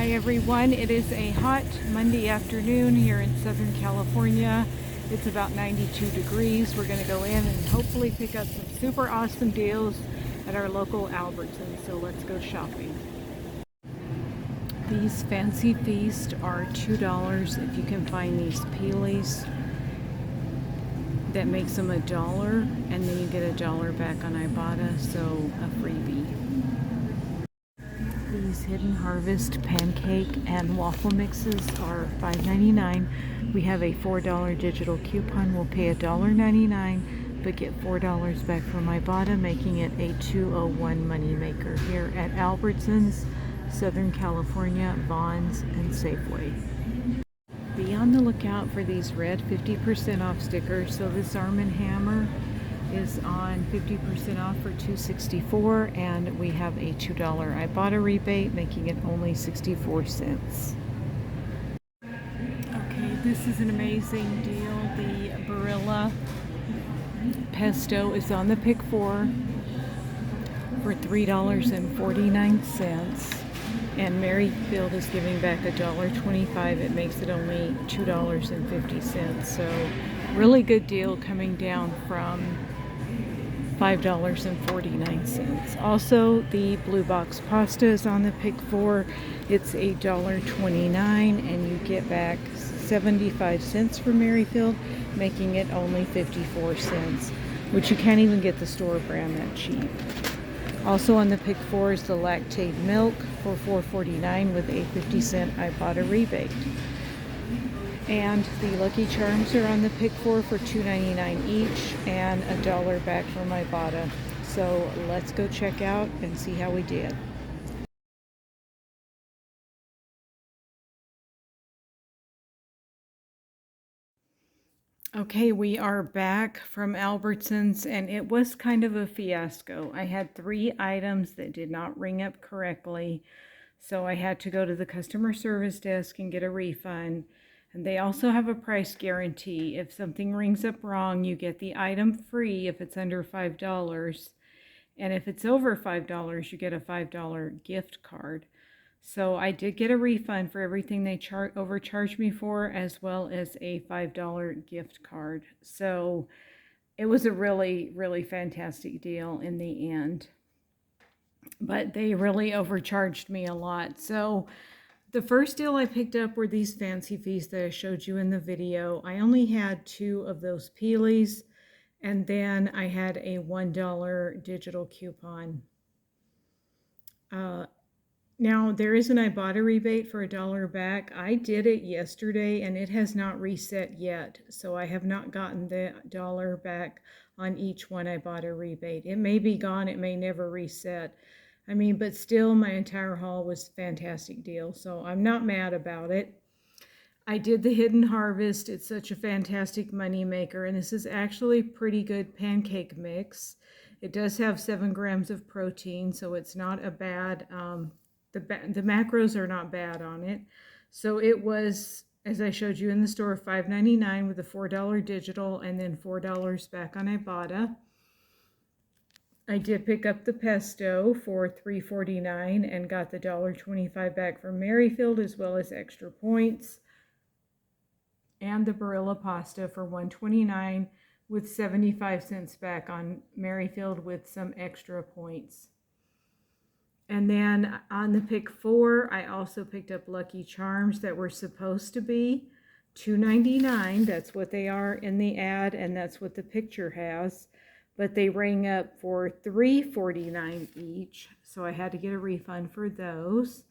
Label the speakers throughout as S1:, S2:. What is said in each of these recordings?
S1: Hi everyone, it is a hot Monday afternoon here in Southern California. It's about 92 degrees. We're going to go in and hopefully pick up some super awesome deals at our local Albertsons. So let's go shopping. These Fancy Feast are $2 if you can find these peelies. That makes them $1, and then you get $1 back on Ibotta, so a freebie. These Hidden Harvest pancake and waffle mixes are $5.99. We have a $4 digital coupon. We'll pay $1.99 but get $4 back from Ibotta, making it a $2.01 moneymaker here at Albertsons, Southern California, VONS, and Safeway. Be on the lookout for these red 50% off stickers. So this Arm & Hammer is on 50% off for $2.64, and we have a $2 Ibotta rebate, making it only 64 cents. Okay, this is an amazing deal. The Barilla pesto is on the pick for $3.49. And Merrifield is giving back $1.25. It makes it only $2.50. So really good deal coming down from $5.49. Also, the Blue Box pasta is on the pick for. It's $1.29, and you get back 75 cents from Merrifield, making it only 54 cents, which you can't even get the store brand that cheap. Also on the pick for is the Lactate milk for $4.49 with a 50-cent Ibotta rebate. And the Lucky Charms are on the pick for $2.99 each and $1 back from Ibotta. So let's go check out and see how we did. Okay, we are back from Albertsons, and it was kind of a fiasco. I had 3 items that did not ring up correctly, so I had to go to the customer service desk and get a refund. And they also have a price guarantee. If something rings up wrong, you get the item free if it's under $5. And if it's over $5, you get a $5 gift card. So I did get a refund for everything they overcharged me for, as well as a $5 gift card. So it was a really, really fantastic deal in the end. But they really overcharged me a lot. So the first deal I picked up were these Fancy Feasts that I showed you in the video. I only had 2 of those peelies, and then I had a $1 digital coupon. Now, there is an Ibotta rebate for $1 back. I did it yesterday, and it has not reset yet, so I have not gotten the $1 back on each one Ibotta rebate. It may be gone, it may never reset. I mean, but still, my entire haul was a fantastic deal, so I'm not mad about it. I did the Hidden Harvest. It's such a fantastic money maker, and this is actually pretty good pancake mix. It does have 7 grams of protein, so it's not a bad, the macros are not bad on it. So it was, as I showed you in the store, $5.99 with a $4 digital and then $4 back on Ibotta. I did pick up the pesto for $3.49 and got the $1.25 back from Merrifield, as well as extra points. And the Barilla pasta for $1.29 with 75 cents back on Merrifield with some extra points. And then on the pick for, I also picked up Lucky Charms that were supposed to be $2.99. That's what they are in the ad, and that's what the picture has. But they rang up for $3.49 each, so I had to get a refund for those.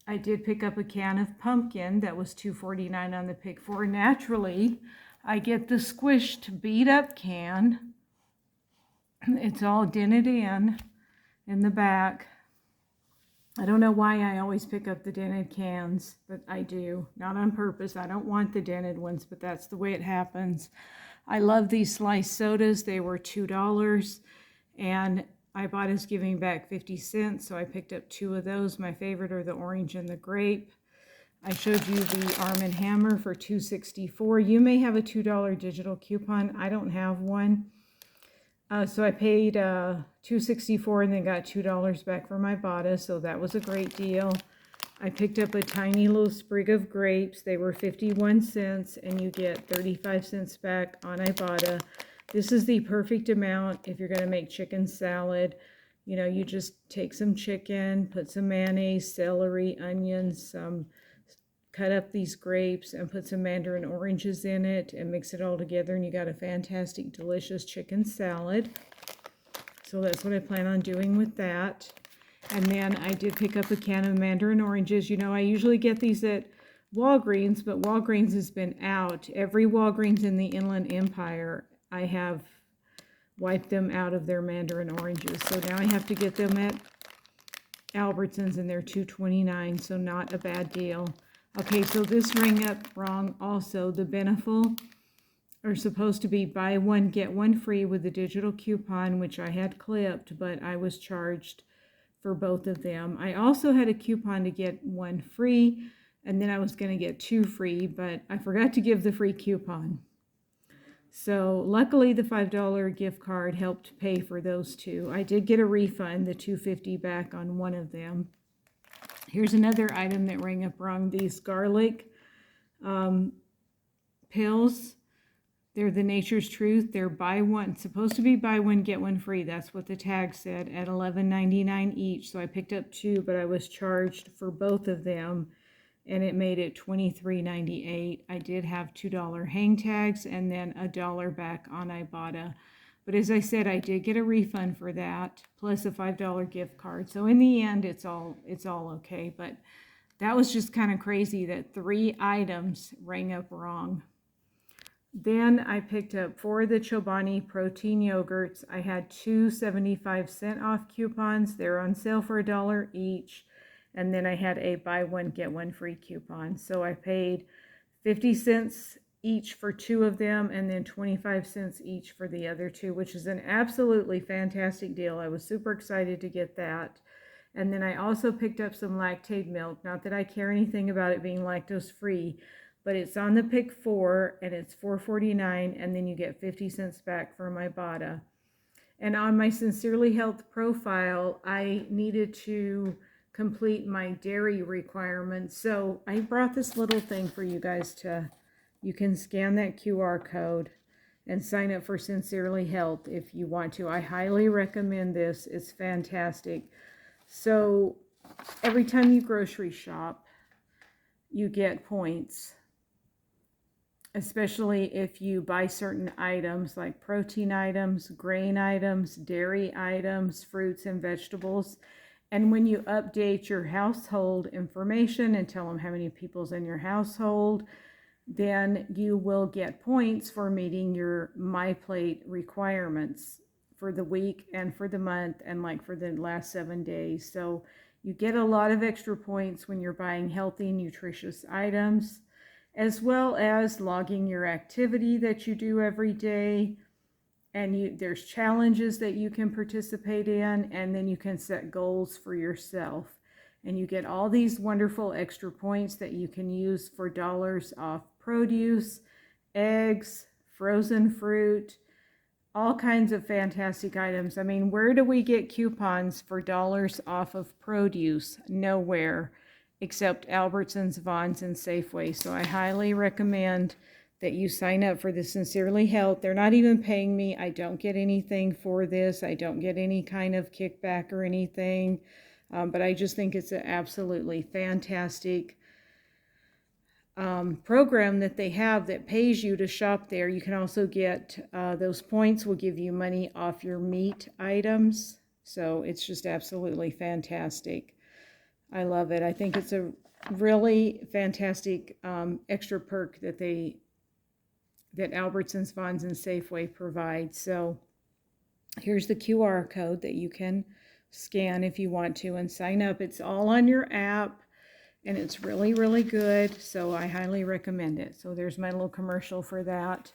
S1: I did pick up a can of pumpkin that was $2.49 on the pick for. Naturally, I get the squished, beat up can. It's all dented in the back. I don't know why I always pick up the dented cans, but I do. Not on purpose. I don't want the dented ones, but that's the way it happens. I love these sliced sodas. They were $2, and Ibotta's giving back 50 cents, so I picked up 2 of those. My favorite are the orange and the grape. I showed you the Arm & Hammer for $2.64. You may have a $2 digital coupon. I don't have one. So I paid $2.64 and then got $2 back for my Ibotta, so that was a great deal. I picked up a tiny little sprig of grapes. They were 51 cents, and you get 35 cents back on Ibotta. This is the perfect amount if you're going to make chicken salad. You know, you just take some chicken, put some mayonnaise, celery, onions, cut up these grapes and put some mandarin oranges in it and mix it all together, and you got a fantastic, delicious chicken salad. So that's what I plan on doing with that. And then I did pick up a can of mandarin oranges. You know, I usually get these at Walgreens, but Walgreens has been out. Every Walgreens in the Inland Empire, I have wiped them out of their mandarin oranges. So now I have to get them at Albertsons, and they're $2.29, so not a bad deal. Okay, so this rang up wrong also. The Beneful are supposed to be buy one, get one free with a digital coupon, which I had clipped, but I was charged for both of them. I also had a coupon to get one free, and then I was going to get two free, but I forgot to give the free coupon. So luckily the $5 gift card helped pay for those two. I did get a refund, the $2.50 back on one of them. Here's another item that rang up wrong. These garlic pills. They're the Nature's Truth. They're buy one, supposed to be buy one, get one free. That's what the tag said, at $11.99 each. So I picked up two, but I was charged for both of them, and it made it $23.98. I did have $2 hang tags and then $1 back on Ibotta. But as I said, I did get a refund for that, plus a $5 gift card. So in the end, it's all okay. But that was just kind of crazy that 3 items rang up wrong. Then I picked up 4 of the Chobani protein yogurts. I had 2 75-cent off coupons. They're on sale for $1 each. And then I had a buy one, get one free coupon. So I paid 50 cents each for 2 of them, and then 25 cents each for the other 2, which is an absolutely fantastic deal. I was super excited to get that. And then I also picked up some Lactaid milk. Not that I care anything about it being lactose free, but it's on the pick 4, and it's $4.49, and then you get 50 cents back from Ibotta. And on my Sincerely Health profile, I needed to complete my dairy requirements. So I brought this little thing for you guys you can scan that QR code and sign up for Sincerely Health if you want to. I highly recommend this. It's fantastic. So every time you grocery shop, you get points, especially if you buy certain items like protein items, grain items, dairy items, fruits and vegetables. And when you update your household information and tell them how many people's in your household, then you will get points for meeting your MyPlate requirements for the week and for the month and like for the last 7 days. So you get a lot of extra points when you're buying healthy, nutritious items, as well as logging your activity that you do every day. And there's challenges that you can participate in, and then you can set goals for yourself. And you get all these wonderful extra points that you can use for dollars off produce, eggs, frozen fruit, all kinds of fantastic items. I mean, where do we get coupons for dollars off of produce? Nowhere, except Albertsons, VONS, and Safeway. So I highly recommend that you sign up for the Sincerely Health. They're not even paying me. I don't get anything for this. I don't get any kind of kickback or anything. But I just think it's an absolutely fantastic program that they have that pays you to shop there. You can also get, those points will give you money off your meat items. So it's just absolutely fantastic. I love it. I think it's a really fantastic extra perk that Albertsons, VONS, and Safeway provide. So here's the QR code that you can scan if you want to and sign up. It's all on your app, and it's really, really good. So I highly recommend it. So there's my little commercial for that.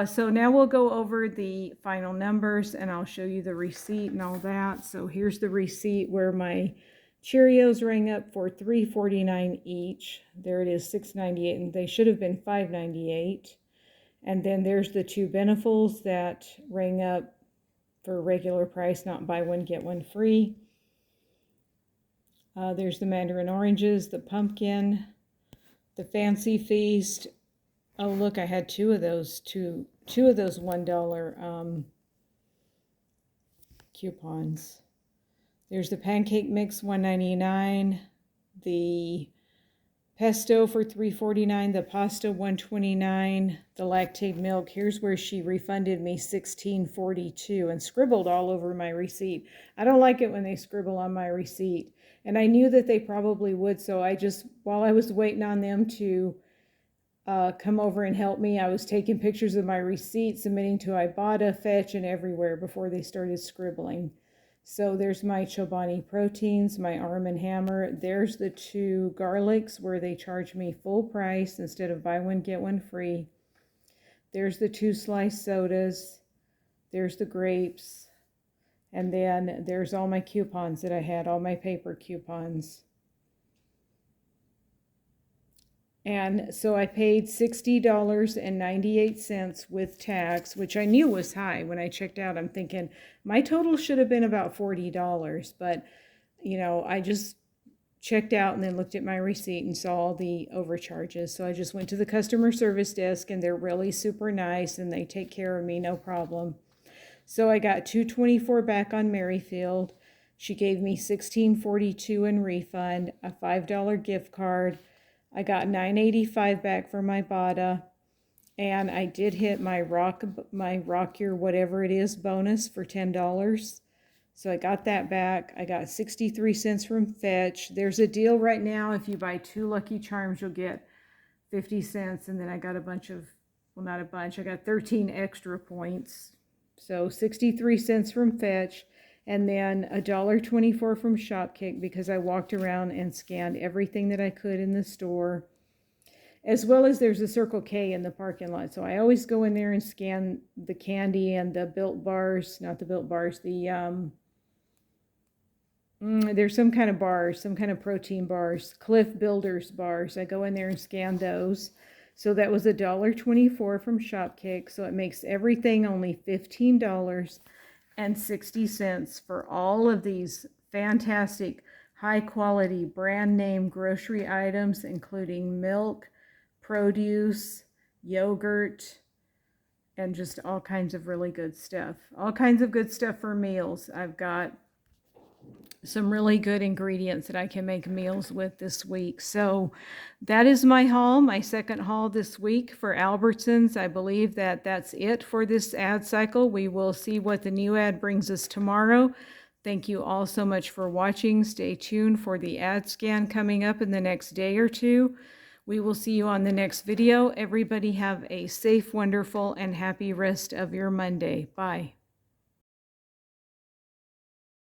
S1: So now we'll go over the final numbers, and I'll show you the receipt and all that. So here's the receipt where my Cheerios rang up for $3.49 each. There it is, $6.98, and they should have been $5.98. And then there's the 2 Benefuls that rang up for regular price, not buy one, get one free. There's the mandarin oranges, the pumpkin, the fancy feast. Oh, look, I had two of those $1 coupons. There's the pancake mix, $1.99. The pesto for $3.49, the pasta $1.29, the lactate milk. Here's where she refunded me $16.42 and scribbled all over my receipt. I don't like it when they scribble on my receipt. And I knew that they probably would, so I just, while I was waiting on them to come over and help me, I was taking pictures of my receipt, submitting to Ibotta, Fetch, and everywhere before they started scribbling. So there's my Chobani proteins, my Arm & Hammer. There's the 2 garlics where they charge me full price instead of buy one, get one free. There's the 2 sliced sodas. There's the grapes. And then there's all my coupons that I had, all my paper coupons. And so I paid $60.98 with tax, which I knew was high. When I checked out, I'm thinking my total should have been about $40, but you know, I just checked out and then looked at my receipt and saw all the overcharges. So I just went to the customer service desk, and they're really super nice and they take care of me, no problem. So I got $2.24 back on Merrifield. She gave me $16.42 in refund, a $5 gift card. I got $9.85 back for my Ibotta, and I did hit my Rock Your whatever it is bonus for $10. So I got that back. I got 63 cents from Fetch. There's a deal right now. If you buy 2 Lucky Charms, you'll get 50 cents. And then I got a bunch of, well, not a bunch, I got 13 extra points. So 63 cents from Fetch. And then $1.24 from Shopkick, because I walked around and scanned everything that I could in the store. As well as there's a Circle K in the parking lot. So I always go in there and scan the candy and the Built Bars, not the Built Bars, the, there's some kind of bars, some kind of protein bars, Cliff Builders bars. I go in there and scan those. So that was $1.24 from Shopkick. So it makes everything only $15.60 for all of these fantastic high quality brand name grocery items, including milk, produce, yogurt, and just all kinds of really good stuff. All kinds of good stuff for meals. I've got some really good ingredients that I can make meals with this week. So that is my haul, my second haul this week for Albertsons. I believe that that's it for this ad cycle. We will see what the new ad brings us tomorrow. Thank you all so much for watching. Stay tuned for the ad scan coming up in the next day or two. We will see you on the next video. Everybody have a safe, wonderful, and happy rest of your Monday. Bye.